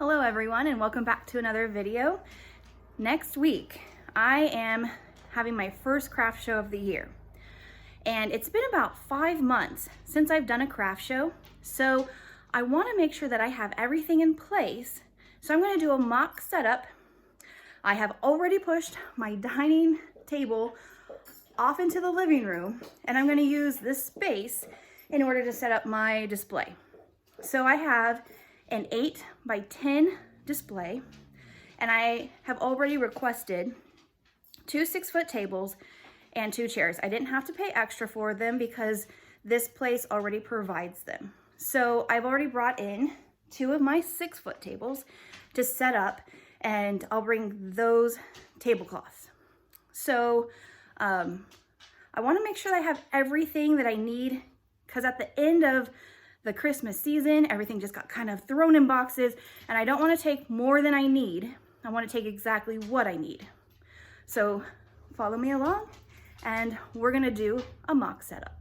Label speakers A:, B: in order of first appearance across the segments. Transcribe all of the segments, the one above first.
A: Hello everyone and welcome back to another video. Next week I am having my first craft show of the year. And it's been about 5 months since I've done a craft show, so I want to make sure that I have everything in place. So I'm going to do a mock setup. I have already pushed my dining table off into the living room, and I'm going to use this space in order to set up my display. So I have an 8 by 10 display, and I have already requested 2 6-foot tables and 2 chairs. I didn't have to pay extra for them because this place already provides them. So I've already brought in 2 of my 6-foot tables to set up, and I'll bring those tablecloths. So I want to make sure that I have everything that I need, because at the end of the Christmas season, everything just got kind of thrown in boxes, and I don't want to take more than I need. I want to take exactly what I need. So follow me along, and we're gonna do a mock setup.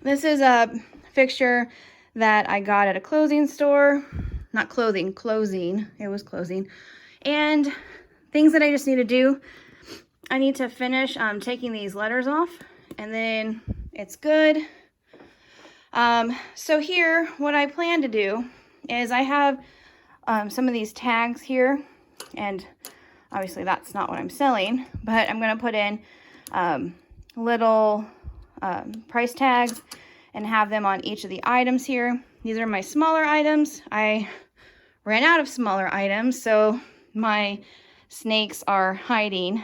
A: This is a fixture that I got at a clothing store. Not clothing, closing. It was closing. And things that I just need to do. I need to finish taking these letters off, and then it's good. So here, what I plan to do is I have some of these tags here, and obviously that's not what I'm selling, but I'm going to put in little price tags and have them on each of the items here. These are my smaller items. I ran out of smaller items, so my snakes are hiding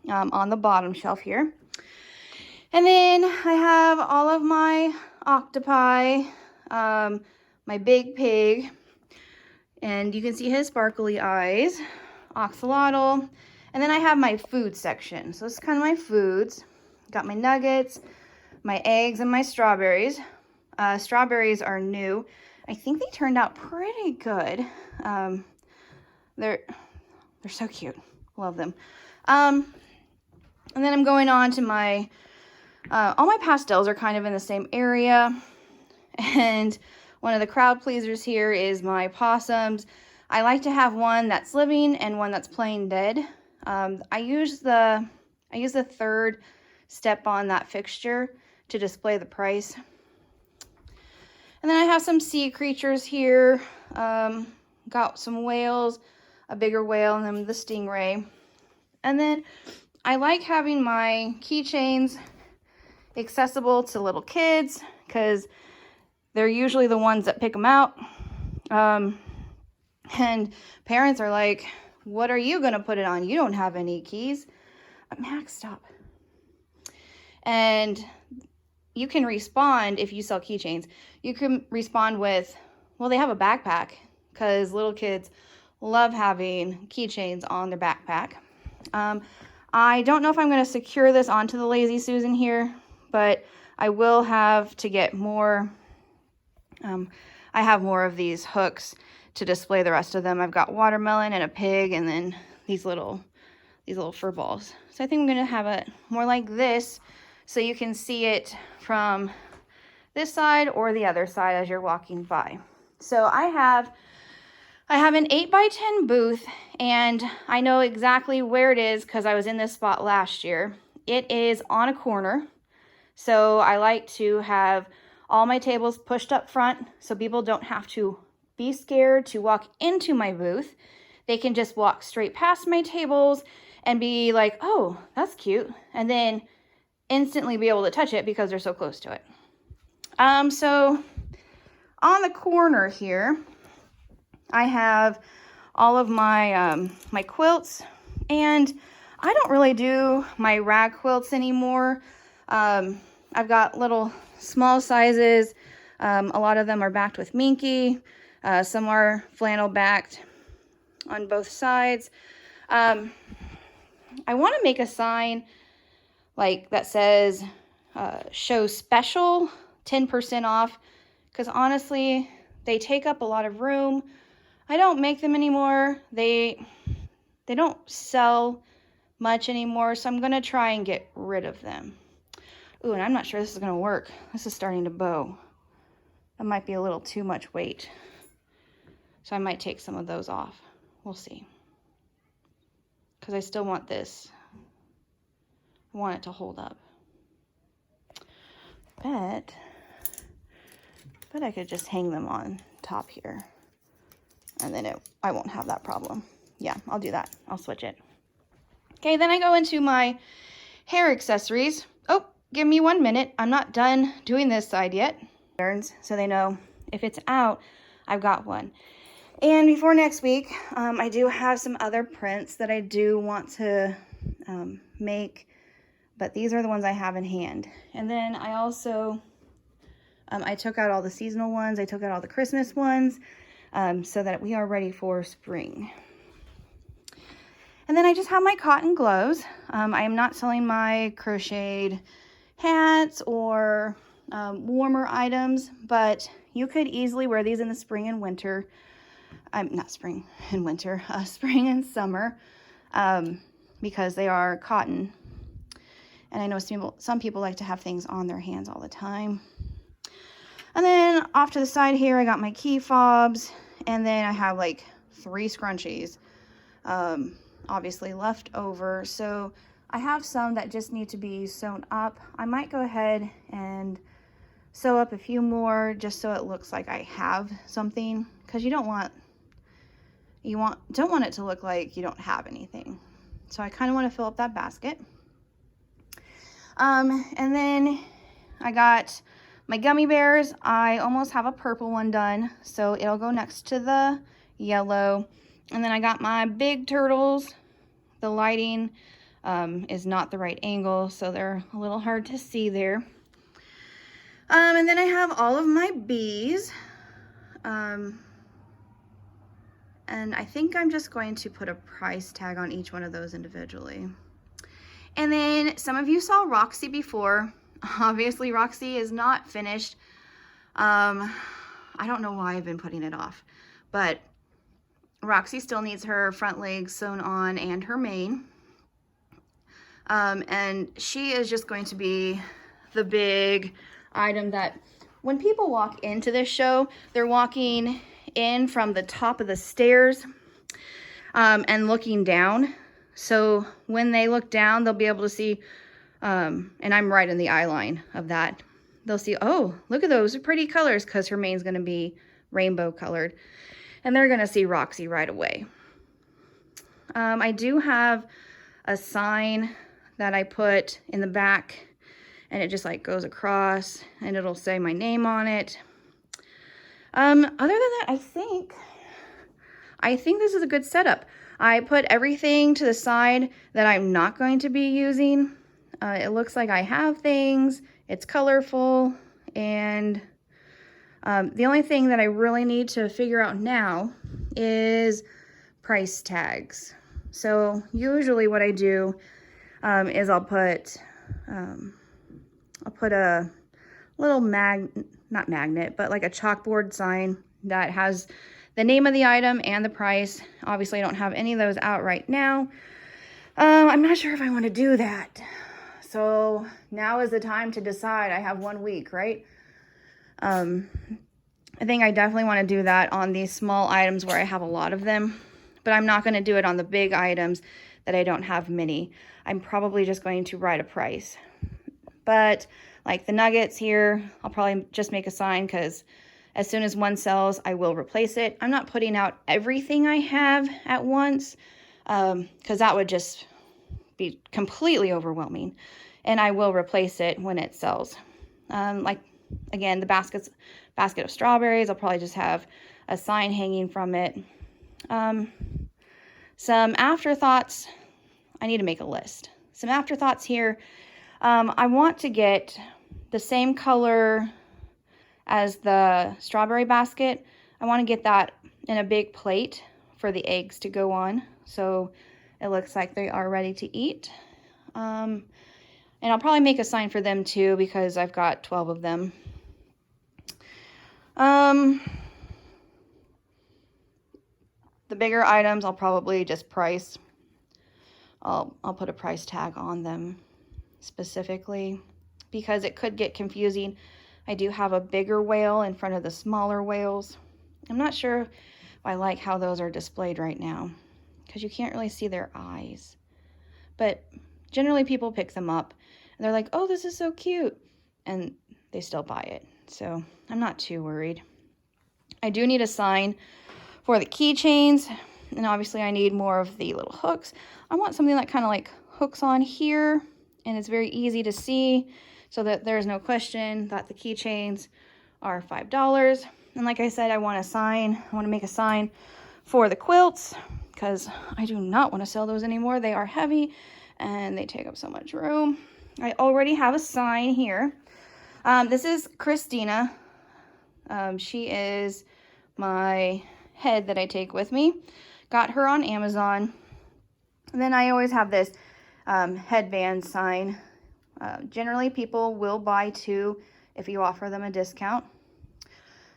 A: on the bottom shelf here. And then I have all of my octopi, my big pig, and you can see his sparkly eyes, axolotl, and then I have my food section. So this is kind of my foods. Got my nuggets, my eggs, and my strawberries. Strawberries are new. I think they turned out pretty good. They're so cute. Love them. And then I'm going on to my, all my pastels are kind of in the same area. And one of the crowd pleasers here is my possums. I like to have one that's living and one that's plain dead. I use the third step on that fixture to display the price. And then I have some sea creatures here. Got some whales, a bigger whale, and then the stingray. And then I like having my keychains accessible to little kids because they're usually the ones that pick them out. And parents are like, what are you going to put it on? You don't have any keys. Max, stop. And you can respond if you sell keychains. You can respond with, well, they have a backpack, because little kids love having keychains on their backpack. I don't know if I'm going to secure this onto the Lazy Susan here, but I will have to get more. I have more of these hooks to display the rest of them. I've got watermelon and a pig, and then these little fur balls. So I think I'm going to have it more like this, so you can see it from this side or the other side as you're walking by. So I have an 8x10 booth, and I know exactly where it is because I was in this spot last year. It is on a corner, so I like to have all my tables pushed up front so people don't have to be scared to walk into my booth. They can just walk straight past my tables and be like, oh, that's cute, and then instantly be able to touch it because they're so close to it. So on the corner here, I have all of my my quilts, and I don't really do my rag quilts anymore. I've got little small sizes. A lot of them are backed with Minky. Some are flannel backed on both sides. I want to make a sign like that says show special 10% off, because honestly they take up a lot of room. I don't make them anymore. They don't sell much anymore, so I'm going to try and get rid of them. Ooh, and I'm not sure this is going to work. This is starting to bow. That might be a little too much weight. So I might take some of those off. We'll see. Because I still want this. I want it to hold up. But I could just hang them on top here. And then I won't have that problem. Yeah, I'll do that. I'll switch it. Okay, then I go into my hair accessories. Oh, give me 1 minute. I'm not done doing this side yet. So they know if it's out, I've got one. And before next week, I do have some other prints that I do want to make, but these are the ones I have in hand. And then I also, I took out all the seasonal ones. I took out all the Christmas ones, so that we are ready for spring. And then I just have my cotton gloves. I am not selling my crocheted hats or warmer items, but you could easily wear these in the spring and winter. Not spring and winter, spring and summer, because they are cotton. And I know some people like to have things on their hands all the time. And then off to the side here, I got my key fobs. And then I have like 3 scrunchies, obviously left over. So I have some that just need to be sewn up. I might go ahead and sew up a few more just so it looks like I have something, because you don't want it to look like you don't have anything. So I kind of want to fill up that basket. And then I got my gummy bears. I almost have a purple one done, so it'll go next to the yellow. And then I got my big turtles. The lighting is not the right angle, so they're a little hard to see there. And then I have all of my bees. And I think I'm just going to put a price tag on each one of those individually. And then some of you saw Roxy before. Obviously, Roxy is not finished. I don't know why I've been putting it off, but Roxy still needs her front legs sewn on and her mane. And she is just going to be the big item that when people walk into this show, they're walking in from the top of the stairs and looking down. So when they look down, they'll be able to see, and I'm right in the eye line of that. They'll see, oh, look at those pretty colors, because her mane's going to be rainbow colored. And they're going to see Roxy right away. I do have a sign that I put in the back, and it just like goes across, and it'll say my name on it. Other than that, I think this is a good setup. I put everything to the side that I'm not going to be using. It looks like I have things. It's colorful. And the only thing that I really need to figure out now is price tags. So usually what I do is I'll put a little not magnet, but like a chalkboard sign that has the name of the item and the price. Obviously, I don't have any of those out right now. I'm not sure if I want to do that. So now is the time to decide. I have 1 week, right? I think I definitely want to do that on these small items where I have a lot of them, but I'm not going to do it on the big items that I don't have many. I'm probably just going to write a price. But like the nuggets here, I'll probably just make a sign, because as soon as one sells, I will replace it. I'm not putting out everything I have at once, because that would just be completely overwhelming. And I will replace it when it sells. Like, again, the basket of strawberries, I'll probably just have a sign hanging from it. Some afterthoughts, I need to make a list. Some afterthoughts here. I want to get the same color as the strawberry basket. I want to get that in a big plate for the eggs to go on, so it looks like they are ready to eat. And I'll probably make a sign for them too, because I've got 12 of them. The bigger items, I'll probably just price. I'll put a price tag on them specifically, because it could get confusing. I do have a bigger whale in front of the smaller whales. I'm not sure if I like how those are displayed right now, because you can't really see their eyes. But generally people pick them up and they're like, oh, this is so cute, and they still buy it. So I'm not too worried. I do need a sign for the keychains, and obviously I need more of the little hooks. I want something that kind of like hooks on here, and it's very easy to see, so that there's no question that the keychains are $5. And like I said, I want to make a sign for the quilts, because I do not want to sell those anymore. They are heavy and they take up so much room. I already have a sign here. This is Christina. She is my head that I take with me. Got her on Amazon. And then I always have this headband sign. Generally, people will buy 2 if you offer them a discount.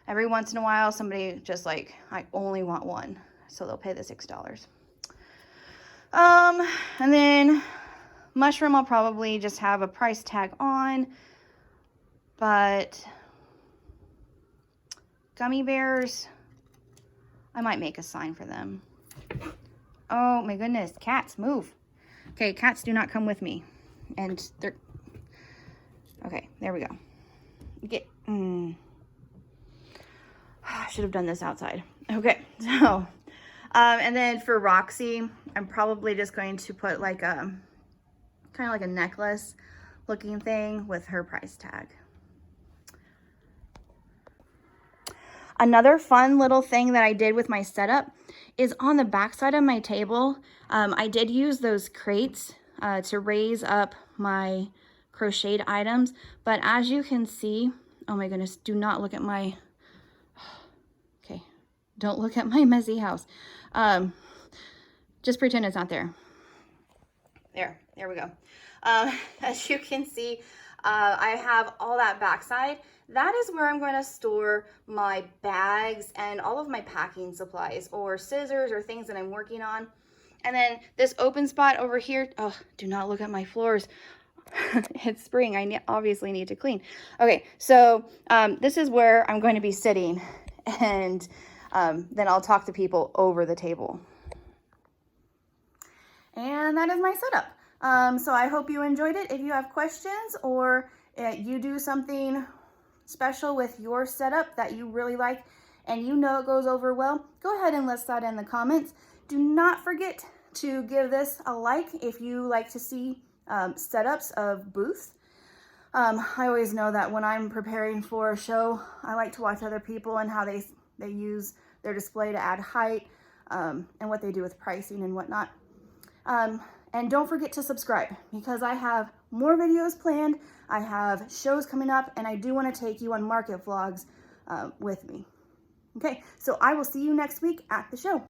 A: Every once in a while, somebody just like, I only want 1, so they'll pay the $6. And then Mushroom I'll probably just have a price tag on, but gummy bears, I might make a sign for them. Oh my goodness, cats, move. Okay, cats do not come with me. And they're, okay, there we go. I should have done this outside. Okay, so, and then for Roxy, I'm probably just going to put like a, kind of like a necklace looking thing with her price tag. Another fun little thing that I did with my setup is on the back side of my table. I did use those crates to raise up my crocheted items, but as you can see, oh my goodness, do not look at my, okay, don't look at my messy house. Just pretend it's not there. There we go. As you can see, I have all that backside. That is where I'm going to store my bags and all of my packing supplies or scissors or things that I'm working on. And then this open spot over here, oh, do not look at my floors. It's spring, I obviously need to clean. Okay, so this is where I'm going to be sitting, and then I'll talk to people over the table. And that is my setup. So I hope you enjoyed it. If you have questions or you do something special with your setup that you really like and you know it goes over well, go ahead and list that in the comments. Do not forget to give this a like if you like to see setups of booths. I always know that when I'm preparing for a show, I like to watch other people and how they use their display to add height and what they do with pricing and whatnot. And don't forget to subscribe because I have more videos planned. I have shows coming up, and I do want to take you on market vlogs with me. Okay, so I will see you next week at the show.